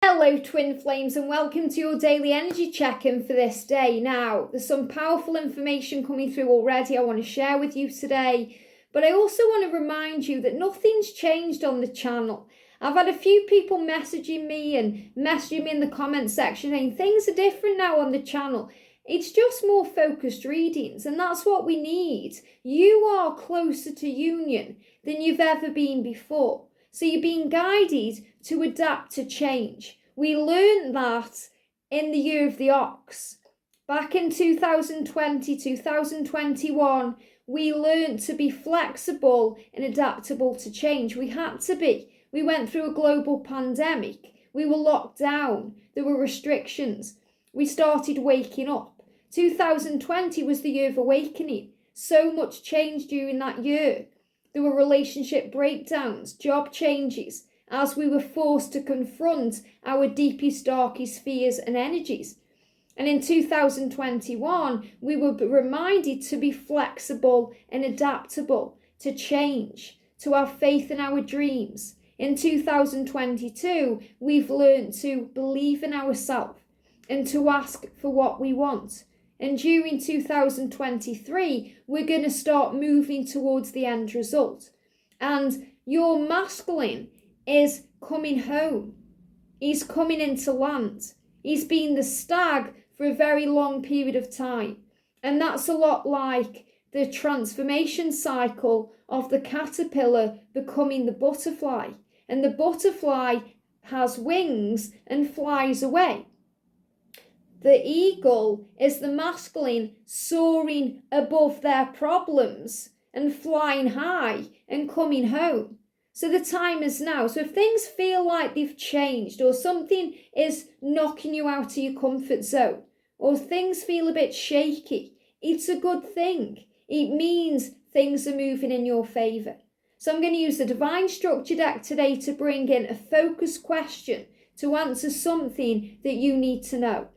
Hello twin flames and welcome to your daily energy check-in for this day. Now, there's some powerful information coming through already I want to share with you today, but I also want to remind you that nothing's changed on the channel. I've had a few people messaging me in the comment section saying things are different now on the channel. It's just more focused readings, and that's what we need. You are closer to union than you've ever been before. So you're being guided to adapt to change. We learned that in the year of the ox. Back in 2020, 2021, we learned to be flexible and adaptable to change. We had to be. We went through a global pandemic. We were locked down. There were restrictions. We started waking up. 2020 was the year of awakening. So much changed during that year. There were relationship breakdowns, job changes, as we were forced to confront our deepest, darkest fears and energies. And in 2021, we were reminded to be flexible and adaptable, to change, to have faith in our dreams. In 2022, we've learned to believe in ourselves and to ask for what we want. And during 2023, we're going to start moving towards the end result. And your masculine is coming home. He's coming into land. He's been the stag for a very long period of time. And that's a lot like the transformation cycle of the caterpillar becoming the butterfly. And the butterfly has wings and flies away. The eagle is the masculine soaring above their problems and flying high and coming home. So the time is now. So if things feel like they've changed or something is knocking you out of your comfort zone or things feel a bit shaky, it's a good thing. It means things are moving in your favour. So I'm going to use the Divine Structure deck today to bring in a focused question to answer something that you need to know.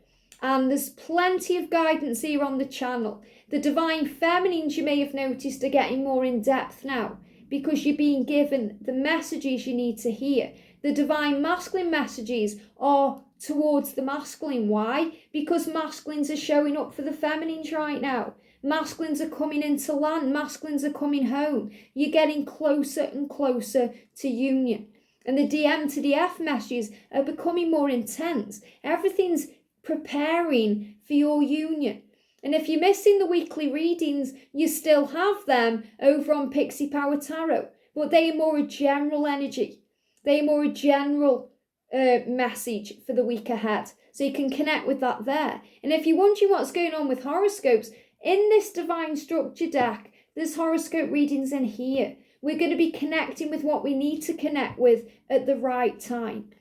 And there's plenty of guidance here on the channel. The Divine Feminines, you may have noticed, are getting more in depth now because you're being given the messages you need to hear. The Divine Masculine messages are towards the masculine. Why? Because masculines are showing up for the feminines right now. Masculines are coming into land. Masculines are coming home. You're getting closer and closer to union. And the DM to DF messages are becoming more intense. Everything's preparing for your union. And if you're missing the weekly readings, you still have them over on Pixie Power Tarot, but they are more a general energy. They are more a general message for the week ahead. So you can connect with that there. And if you're wondering what's going on with horoscopes, in this Divine Structure deck, there's horoscope readings in here. We're going to be connecting with what we need to connect with at the right time.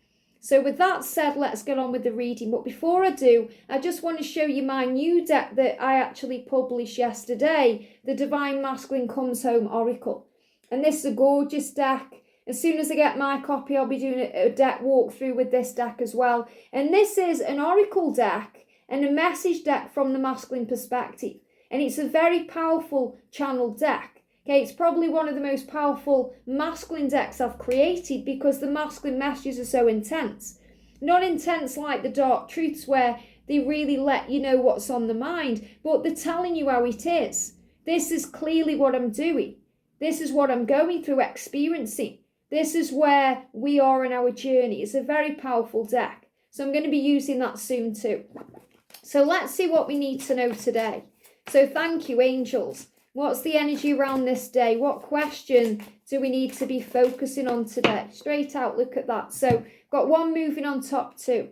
So with that said, let's get on with the reading. But before I do, I just want to show you my new deck that I actually published yesterday, the Divine Masculine Comes Home Oracle. And this is a gorgeous deck. As soon as I get my copy, I'll be doing a deck walkthrough with this deck as well. And this is an oracle deck and a message deck from the masculine perspective. And it's a very powerful channel deck. Okay, it's probably one of the most powerful masculine decks I've created because the masculine messages are so intense. Not intense like the Dark Truths where they really let you know what's on the mind, but they're telling you how it is. This is clearly what I'm doing. This is what I'm going through, experiencing. This is where we are in our journey. It's a very powerful deck. So I'm going to be using that soon too. So let's see what we need to know today. So thank you, angels. What's the energy around this day? What question do we need to be focusing on today? Straight out, look at that. So got one moving on top too.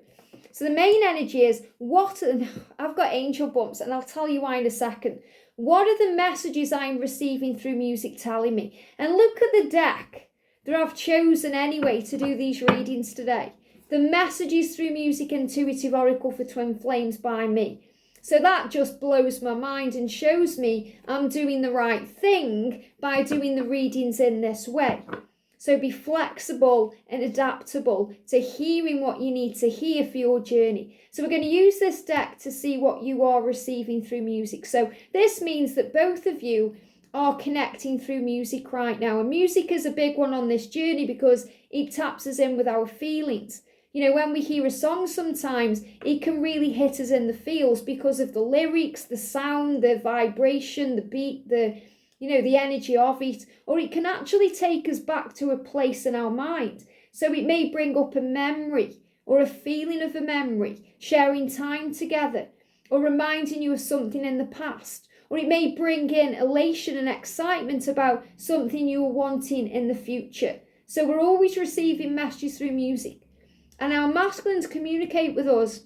So the main energy is I've got angel bumps and I'll tell you why in a second. What are the messages I'm receiving through music telling me? And look at the deck that I've chosen anyway to do these readings today. The messages through music intuitive oracle for twin flames by me. So that just blows my mind and shows me I'm doing the right thing by doing the readings in this way. So be flexible and adaptable to hearing what you need to hear for your journey. So we're going to use this deck to see what you are receiving through music. So this means that both of you are connecting through music right now. And music is a big one on this journey because it taps us in with our feelings. You know, when we hear a song sometimes, it can really hit us in the feels because of the lyrics, the sound, the vibration, the beat, the energy of it. Or it can actually take us back to a place in our mind. So it may bring up a memory or a feeling of a memory, sharing time together, or reminding you of something in the past. Or it may bring in elation and excitement about something you are wanting in the future. So we're always receiving messages through music. And our masculines communicate with us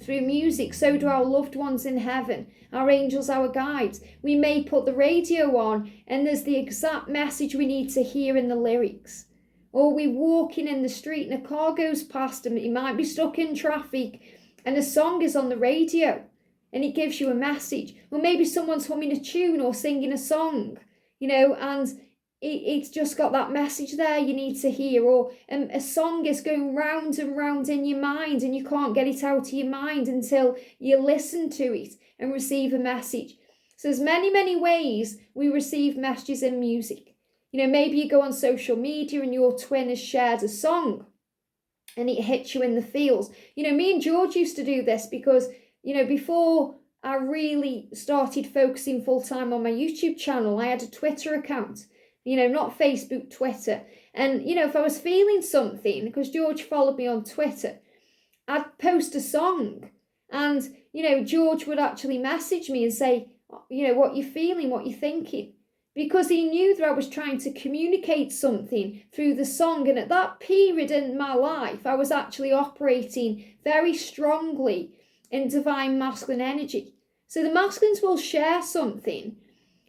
through music. So do our loved ones in heaven, our angels, our guides. We may put the radio on and there's the exact message we need to hear in the lyrics. Or we're walking in the street and a car goes past and you might be stuck in traffic and a song is on the radio and it gives you a message. Or maybe someone's humming a tune or singing a song, and it's just got that message there you need to hear. Or a song is going round and round in your mind and you can't get it out of your mind until you listen to it and receive a message. So there's many, many ways we receive messages in music. Maybe you go on social media and your twin has shared a song and it hits you in the feels. Me and George used to do this because, before I really started focusing full time on my YouTube channel, I had a Twitter account. Not Facebook, Twitter. And, if I was feeling something, because George followed me on Twitter, I'd post a song and, George would actually message me and say, what you're feeling, what you're thinking, because he knew that I was trying to communicate something through the song. And at that period in my life, I was actually operating very strongly in divine masculine energy. So the masculines will share something.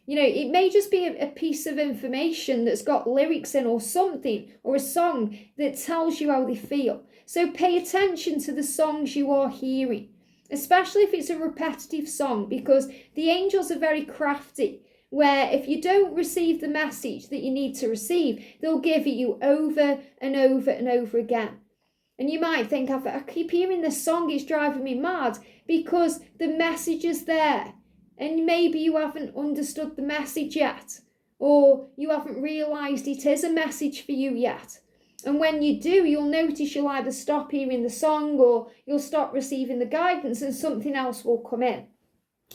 It may just be a piece of information that's got lyrics in or something, or a song that tells you how they feel. So pay attention to the songs you are hearing, especially if it's a repetitive song, because the angels are very crafty, where if you don't receive the message that you need to receive, they'll give it you over and over and over again. And you might think, I keep hearing this song, it's driving me mad, because the message is there. And maybe you haven't understood the message yet, or you haven't realised it is a message for you yet. And when you do, you'll notice you'll either stop hearing the song or you'll stop receiving the guidance and something else will come in.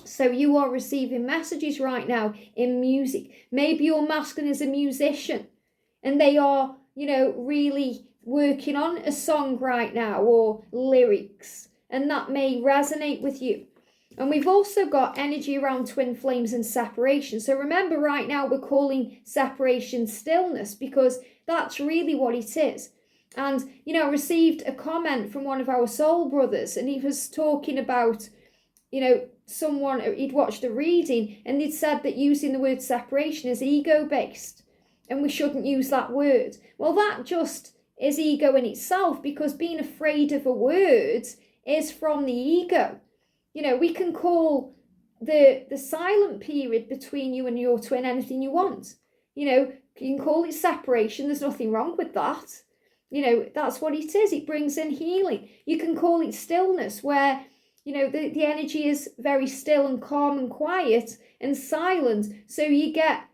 So you are receiving messages right now in music. Maybe your masculine is a musician and they are, really working on a song right now or lyrics, and that may resonate with you. And we've also got energy around twin flames and separation. So remember, right now we're calling separation stillness, because that's really what it is. And, I received a comment from one of our soul brothers, and he was talking about, someone, he'd watched a reading and they'd said that using the word separation is ego-based and we shouldn't use that word. Well, that just is ego in itself, because being afraid of a word is from the ego. We can call the silent period between you and your twin anything you want. You can call it separation. There's nothing wrong with that. That's what it is. It brings in healing. You can call it stillness, where, the energy is very still and calm and quiet and silent. So you get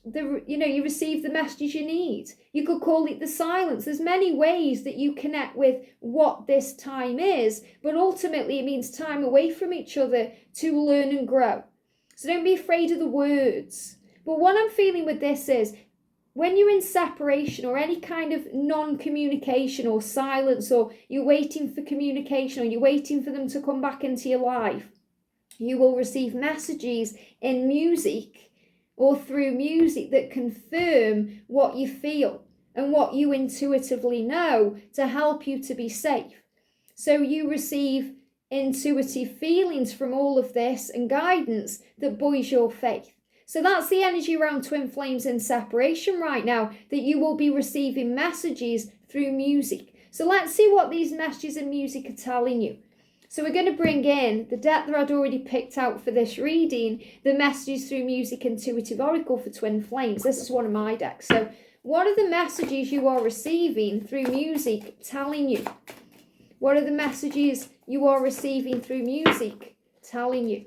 you receive the messages you need. You could call it the silence. There's many ways that you connect with what this time is, but ultimately it means time away from each other to learn and grow. So don't be afraid of the words. But what I'm feeling with this is, when you're in separation or any kind of non-communication or silence, or you're waiting for communication, or you're waiting for them to come back into your life, you will receive messages in music or through music that confirm what you feel and what you intuitively know to help you to be safe. So you receive intuitive feelings from all of this and guidance that buoys your faith. So that's the energy around twin flames and separation right now, that you will be receiving messages through music. So let's see what these messages in music are telling you. So we're going to bring in the deck that I'd already picked out for this reading, the messages through music intuitive oracle for twin flames. This is one of my decks. So what are the messages you are receiving through music telling you? What are the messages you are receiving through music telling you?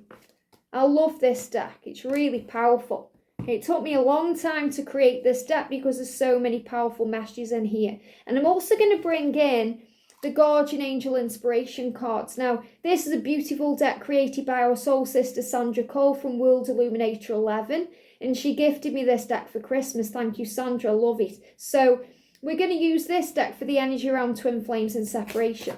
I love this deck. It's really powerful. It took me a long time to create this deck because there's so many powerful messages in here. And I'm also going to bring in the Guardian Angel Inspiration cards. Now, this is a beautiful deck created by our soul sister Sandra Cole from World Illuminator 11, and she gifted me this deck for Christmas. Thank you, Sandra. I love it. So we're going to use this deck for the energy around twin flames and separation.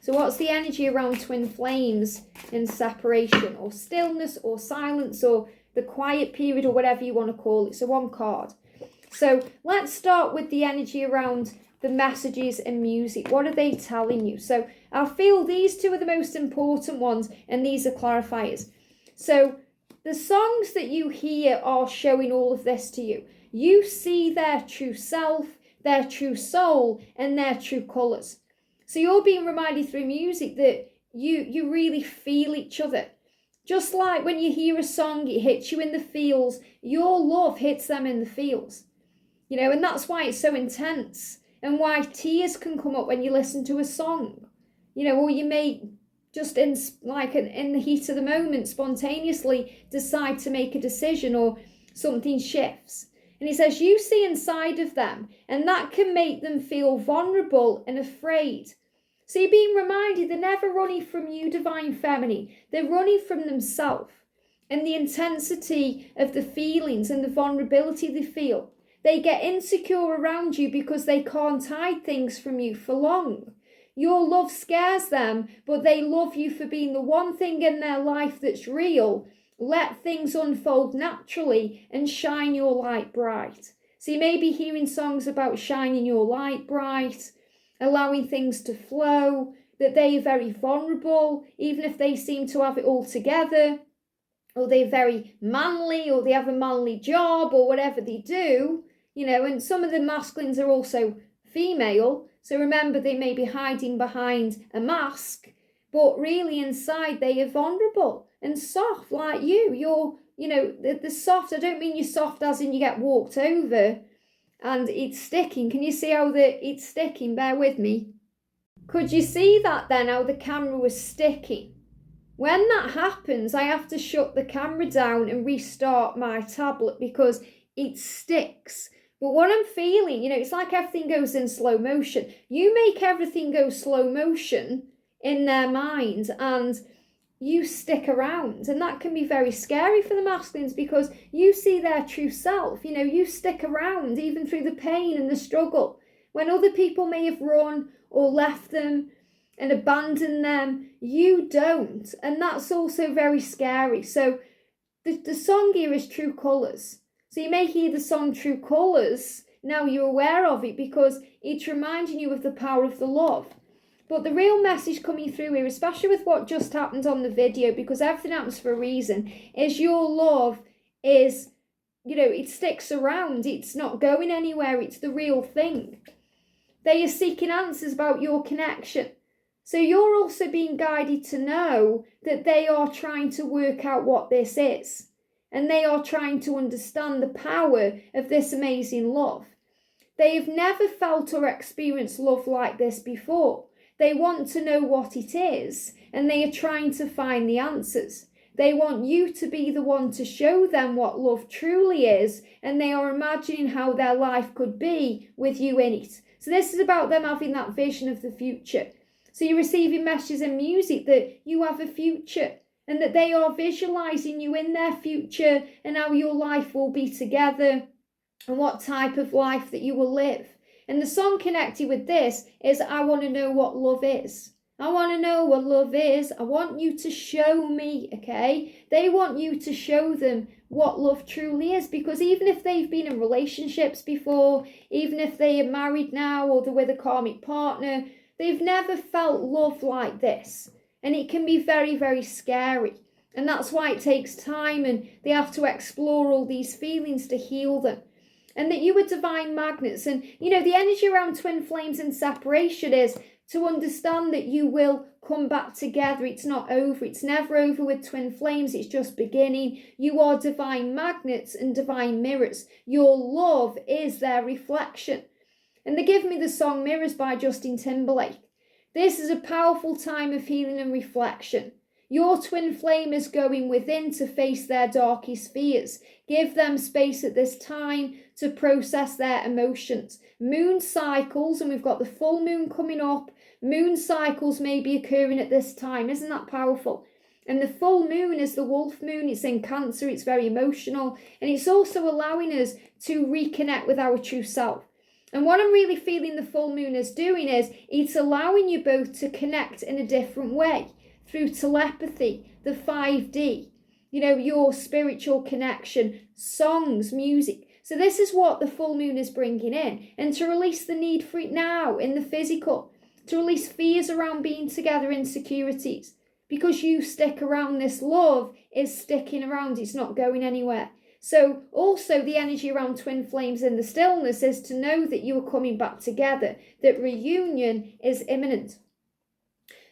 So what's the energy around twin flames and separation, or stillness, or silence, or the quiet period, or whatever you want to call it? So one card. So let's start with the energy around the messages and music. What are they telling you? So I feel these two are the most important ones, and these are clarifiers. So the songs that you hear are showing all of this to you. You see their true self, their true soul, and their true colours. So you're being reminded through music that you really feel each other. Just like when you hear a song, it hits you in the feels, your love hits them in the feels. You know, and that's why it's so intense, and why tears can come up when you listen to a song. You know, or you may just in the heat of the moment spontaneously decide to make a decision, or something shifts. And he says you see inside of them, and that can make them feel vulnerable and afraid. So you're being reminded they're never running from you, Divine Feminine. They're running from themselves and the intensity of the feelings and the vulnerability they feel. They get insecure around you because they can't hide things from you for long. Your love scares them, but they love you for being the one thing in their life that's real. Let things unfold naturally and shine your light bright. So you may be hearing songs about shining your light bright, allowing things to flow, that they are very vulnerable, even if they seem to have it all together, or they're very manly, or they have a manly job, or whatever they do, you know. And some of the masculines are also female, so remember they may be hiding behind a mask, but really inside they are vulnerable and soft like you. You're, you know, the soft, I don't mean you're soft as in you get walked over and it's sticking. Can you see how it's sticking? Bear with me. Could you see that then, how the camera was sticking? When that happens, I have to shut the camera down and restart my tablet because it sticks. But what I'm feeling, you know, it's like everything goes in slow motion. You make everything go slow motion in their mind, and you stick around, and that can be very scary for the masculines because you see their true self. You know, you stick around even through the pain and the struggle when other people may have run or left them and abandoned them. You don't, and that's also very scary. So the song here is True Colours. So you may hear the song True Colours, now you're aware of it because it's reminding you of the power of the love. But the real message coming through here, especially with what just happened on the video, because everything happens for a reason, is your love is, you know, it sticks around. It's not going anywhere. It's the real thing. They are seeking answers about your connection. So you're also being guided to know that they are trying to work out what this is. And they are trying to understand the power of this amazing love. They have never felt or experienced love like this before. They want to know what it is, and they are trying to find the answers. They want you to be the one to show them what love truly is, and they are imagining how their life could be with you in it. So this is about them having that vision of the future. So you're receiving messages and music that you have a future, and that they are visualizing you in their future and how your life will be together and what type of life that you will live. And the song connected with this is I want to know what love is. I want to know what love is. I want you to show me, okay? They want you to show them what love truly is, because even if they've been in relationships before, even if they are married now or they're with a karmic partner, they've never felt love like this. And it can be very, very scary. And that's why it takes time, and they have to explore all these feelings to heal them. And that you are divine magnets. And, you know, the energy around twin flames and separation is to understand that you will come back together. It's not over. It's never over with twin flames. It's just beginning. You are divine magnets and divine mirrors. Your love is their reflection. And they give me the song Mirrors by Justin Timberlake. This is a powerful time of healing and reflection. Your twin flame is going within to face their darkest fears. Give them space at this time to process their emotions. Moon cycles, and we've got the full moon coming up. Moon cycles may be occurring at this time. Isn't that powerful? And the full moon is the wolf moon. It's in Cancer. It's very emotional. And it's also allowing us to reconnect with our true self. And what I'm really feeling the full moon is doing is it's allowing you both to connect in a different way through telepathy, the 5D, your spiritual connection, songs, music. So this is what the full moon is bringing in. And to release the need for it now in the physical, to release fears around being together, insecurities. Because you stick around, this love is sticking around. It's not going anywhere. So also the energy around twin flames in the stillness is to know that you are coming back together, that reunion is imminent.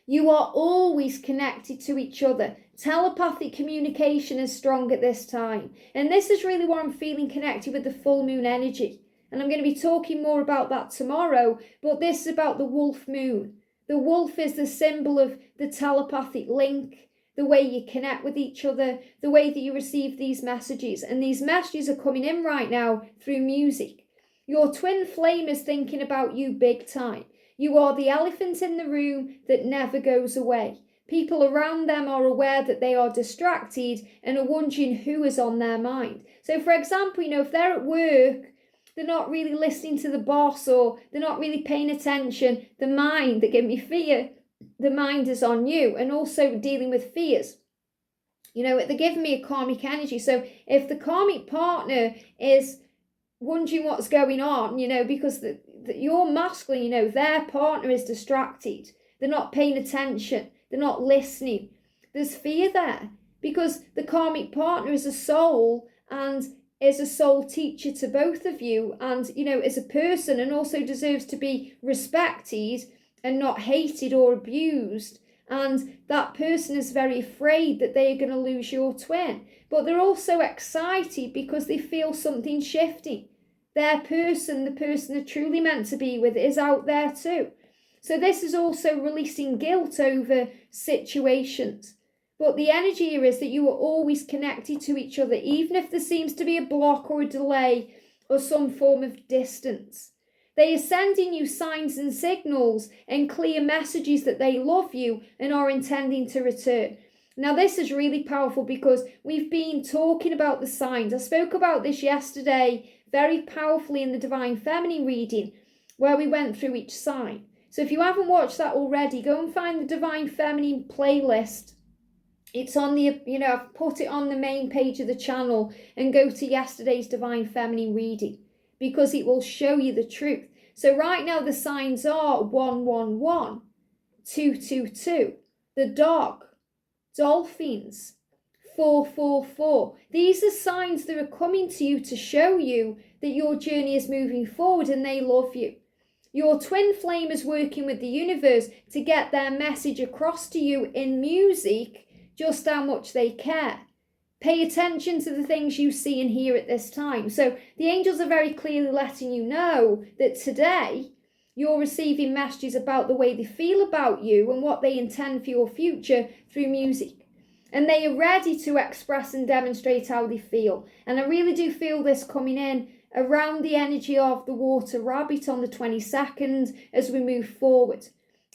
You are always connected to each other. Telepathic communication is strong at this time. And this is really what I'm feeling connected with the full moon energy. And I'm going to be talking more about that tomorrow. But this is about the wolf moon. The wolf is the symbol of the telepathic link, the way you connect with each other, the way that you receive these messages. And these messages are coming in right now through music. Your twin flame is thinking about you big time. You are the elephant in the room that never goes away. People around them are aware that they are distracted and are wondering who is on their mind. So for example, if they're at work, they're not really listening to the boss, or they're not really paying attention. The mind that gave me fear, the mind is on you, and also dealing with fears. They're giving me a karmic energy. So if the karmic partner is wondering what's going on, because your masculine, their partner is distracted. They're not paying attention. They're not listening. There's fear there because the karmic partner is a soul and is a soul teacher to both of you, and is a person, and also deserves to be respected and not hated or abused. And that person is very afraid that they are going to lose your twin, but they're also excited because they feel something shifting. Their person, the person they're truly meant to be with, is out there too. So this is also releasing guilt over situations. But the energy here is that you are always connected to each other, even if there seems to be a block or a delay or some form of distance. They are sending you signs and signals and clear messages that they love you and are intending to return. Now, this is really powerful because we've been talking about the signs. I spoke about this yesterday very powerfully in the Divine Feminine reading, where we went through each sign. So if you haven't watched that already, go and find the Divine Feminine playlist. It's on the, I've put it on the main page of the channel, and go to yesterday's Divine Feminine reading because it will show you the truth. So right now the signs are 111, 222, the dog, dolphins, 444. These are signs that are coming to you to show you that your journey is moving forward and they love you. Your twin flame is working with the universe to get their message across to you in music, just how much they care. Pay attention to the things you see and hear at this time. So the angels are very clearly letting you know that today you're receiving messages about the way they feel about you and what they intend for your future through music. And they are ready to express and demonstrate how they feel. And I really do feel this coming in around the energy of the water rabbit on the 22nd as we move forward.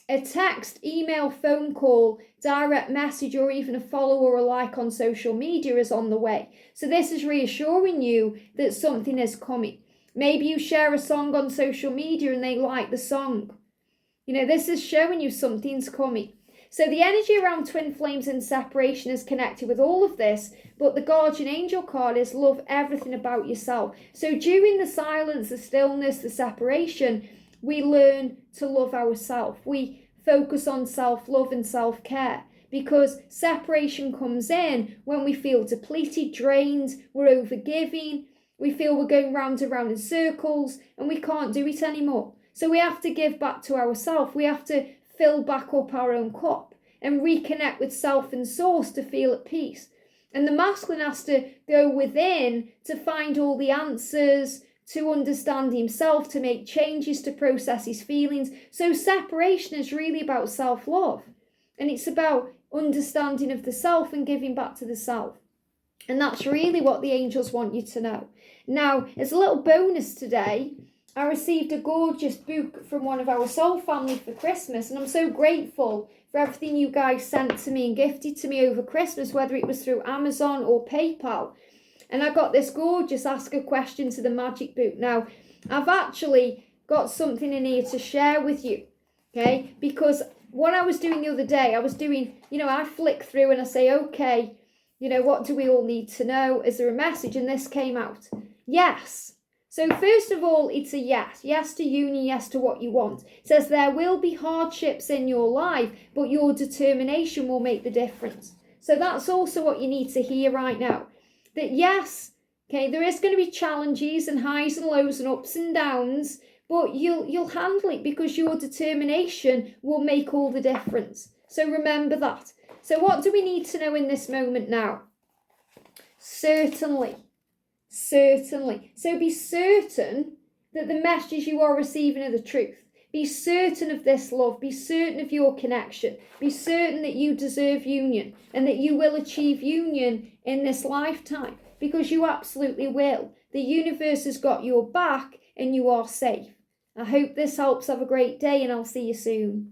A text, email, phone call, direct message, or even a follow or a like on social media is on the way. So this is reassuring you that something is coming. Maybe you share a song on social media and they like the song. This is showing you something's coming. So the energy around twin flames and separation is connected with all of this, but the guardian angel card is love everything about yourself. So during the silence, the stillness, the separation, we learn to love ourselves. We focus on self-love and self-care because separation comes in when we feel depleted, drained, we're overgiving, we feel we're going round and round in circles and we can't do it anymore. So we have to give back to ourselves. We have to fill back up our own cup and reconnect with self and source to feel at peace. And the masculine has to go within to find all the answers, to understand himself, to make changes, to process his feelings. So separation is really about self-love. And it's about understanding of the self and giving back to the self. And that's really what the angels want you to know. Now, as a little bonus today, I received a gorgeous book from one of our soul family for Christmas, and I'm so grateful for everything you guys sent to me and gifted to me over Christmas, whether it was through Amazon or PayPal. And I got this gorgeous Ask a Question to the Magic book. Now, I've actually got something in here to share with you, okay? Because what I was doing the other day, I flick through and I say, okay, what do we all need to know? Is there a message? And this came out. Yes. So first of all, it's a yes. Yes to union, yes to what you want. It says there will be hardships in your life, but your determination will make the difference. So that's also what you need to hear right now. That yes, okay, there is going to be challenges and highs and lows and ups and downs, but you'll handle it because your determination will make all the difference. So remember that. So what do we need to know in this moment now? Certainly. So be certain that the messages you are receiving are the truth. Be certain of this love. Be certain of your connection. Be certain that you deserve union and that you will achieve union in this lifetime, because you absolutely will. The universe has got your back and you are safe. I hope this helps. Have a great day and I'll see you soon.